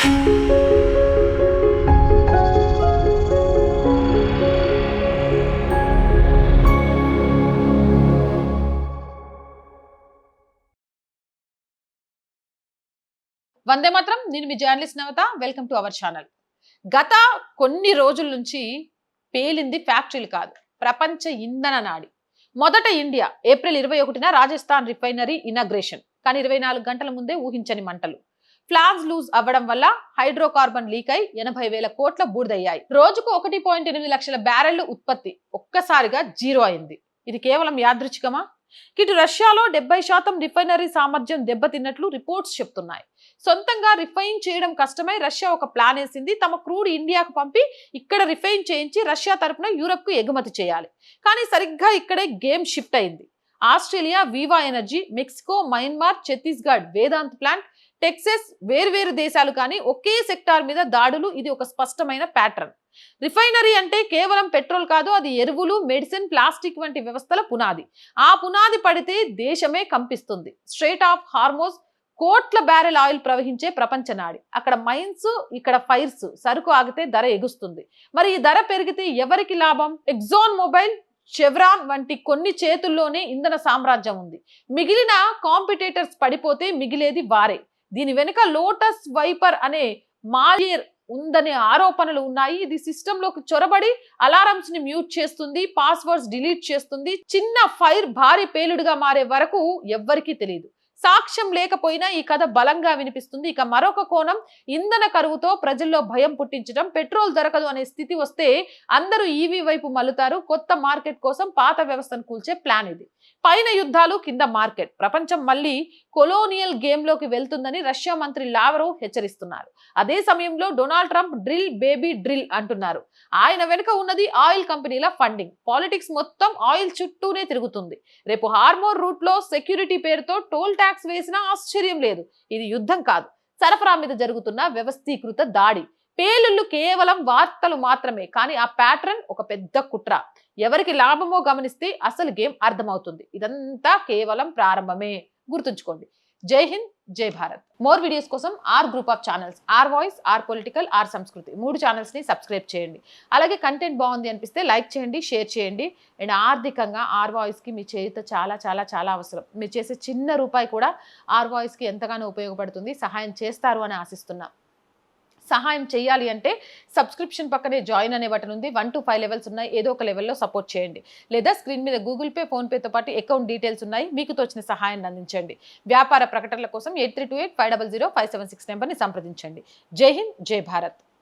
వందే మాత్రం. నేను మీ journalist Navata. Welcome to our channel. గత కొన్ని రోజుల నుంచి పేలింది ఫ్యాక్టరీలు కాదు, ప్రపంచ ఇంధన నాడి. మొదట ఇండియా ఏప్రిల్ 21న రాజస్థాన్ రిఫైనరీ ఇనాగ్రేషన్. కానీ 24 గంటల ముందే ఊహించని మంటలు. ఫ్లాన్స్ లూజ్ అవ్వడం వల్ల హైడ్రోకార్బన్ లీక్ అయి 80,000 కోట్ల బూడిదయ్యాయి. రోజుకు 1.8 లక్షల బ్యారెళ్లు ఉత్పత్తి ఒక్కసారిగా జీరో అయింది. ఇది కేవలం యాదృచ్ఛికమా? ఇటు రష్యాలో 70% రిఫైనరీ సామర్థ్యం దెబ్బతిన్నట్లు రిపోర్ట్స్ చెప్తున్నాయి. సొంతంగా రిఫైన్ చేయడం కష్టమై రష్యా ఒక ప్లాన్ వేసింది. తమ క్రూడ్ ఇండియాకు పంపి ఇక్కడ రిఫైన్ చేయించి రష్యా తరపున యూరప్ కు ఎగుమతి చేయాలి. కానీ సరిగ్గా ఇక్కడే గేమ్ షిఫ్ట్ అయింది. Australia Viva Energy, Mexico Myanmar, Chhattisgarh Vedanta plant, Texas వేర్వేరు దేశాలు కానీ ఒకే సెక్టార్ మీద దాడులు. ఇది ఒక స్పష్టమైన ప్యాటర్న్. రిఫైనరీ అంటే కేవలం పెట్రోల్ కాదు, అది ఎరువులు, మెడిసిన్, ప్లాస్టిక్ వంటి వ్యవస్థల పునాది. ఆ పునాది పడితే దేశమే కంపిస్తుంది. స్ట్రెయిట్ ఆఫ్ హార్మోజ్ కోట్ల బ్యారెల్ ఆయిల్ ప్రవహించే ప్రపంచ నాడి. అక్కడ మైన్స్, ఇక్కడ ఫైర్స్. సరుకు ఆగితే ధర ఎగుస్తుంది. మరి ఈ ధర పెరిగితే ఎవరికి లాభం? ఎగ్జాన్ మొబైల్, చెవ్రాన్ వంటి కొన్ని చేతుల్లోనే ఇంధన సామ్రాజ్యం ఉంది. మిగిలిన కాంపిటేటర్స్ పడిపోతే మిగిలేది వారే. దీని వెనుక లోటస్ వైపర్ అనే మాలియర్ ఉందనే ఆరోపణలు ఉన్నాయి. ఇది సిస్టమ్ లోకి చొరబడి అలారమ్స్ ని మ్యూట్ చేస్తుంది, పాస్వర్డ్స్ డిలీట్ చేస్తుంది. చిన్న ఫైర్ భారీ పేలుడుగా మారే వరకు ఎవ్వరికీ తెలియదు. సాక్ష్యం లేకపోయినా ఈ కథ బలంగా వినిపిస్తుంది. ఇక మరొక కోణం, ఇంధన కరువుతో ప్రజల్లో భయం పుట్టించడం. పెట్రోల్ దొరకదు అనే స్థితి వస్తే అందరూ ఈవీ వైపు మల్లుతారు. కొత్త మార్కెట్ కోసం పాత వ్యవస్థను కూల్చే ప్లాన్ ఇది. పైన యుద్ధాలు, కింద మార్కెట్. ప్రపంచం మళ్ళీ కొలోనియల్ గేమ్ లోకి వెళ్తుందని రష్యా మంత్రి లావ్రోవ్ హెచ్చరిస్తున్నారు. అదే సమయంలో Donald Trump drill baby drill అంటున్నారు. ఆయన వెనుక ఉన్నది ఆయిల్ కంపెనీల ఫండింగ్. పాలిటిక్స్ మొత్తం ఆయిల్ చుట్టూనే తిరుగుతుంది. రేపు హార్మోర్ రూట్ లో సెక్యూరిటీ పేరుతో టోల్ ట్యాక్స్ వేసినా ఆశ్చర్యం లేదు. ఇది యుద్ధం కాదు, సరఫరా మీద జరుగుతున్న వ్యవస్థీకృత దాడి. పేలుళ్ళు కేవలం వార్తలు మాత్రమే, కానీ ఆ ప్యాటర్న్ ఒక పెద్ద కుట్ర. ఎవరికి లాభమో గమనిస్తే అసలు గేమ్ అర్థమవుతుంది. ఇదంతా కేవలం ప్రారంభమే, గుర్తుంచుకోండి. జై హింద్, జై భారత్. మోర్ వీడియోస్ కోసం our group of channels, our voice, our political, our Sanskriti 3 channels ని సబ్స్క్రైబ్ చేయండి. అలాగే కంటెంట్ బాగుంది అనిపిస్తే లైక్ చేయండి, షేర్ చేయండి. అండ్ ఆర్థికంగా ఆర్ వాయిస్ కి మీ చేయుత చాలా చాలా చాలా అవసరం. మీరు చేసే చిన్న రూపాయి కూడా ఆర్ వాయిస్ కి ఎంతగానో ఉపయోగపడుతుంది. సహాయం చేస్తారు అని ఆశిస్తున్నా. సహాయం చేయాలి అంటే సబ్స్క్రిప్షన్ పక్కనే జాయిన్ అనే బటన్ ఉంది. 1 to 5 లెవెల్స్ ఉన్నాయి. ఏదో ఒక లెవెల్లో సపోర్ట్ చేయండి. లేదా స్క్రీన్ మీద గూగుల్ పే, ఫోన్ పేతో పాటు అకౌంట్ డీటెయిల్స్ ఉన్నాయి. మీకు తోచిన సహాయాన్ని అందించండి. వ్యాపార ప్రకటనల కోసం 8328 500 576 నెంబర్ని సంప్రదించండి. జై హింద్, జై భారత్.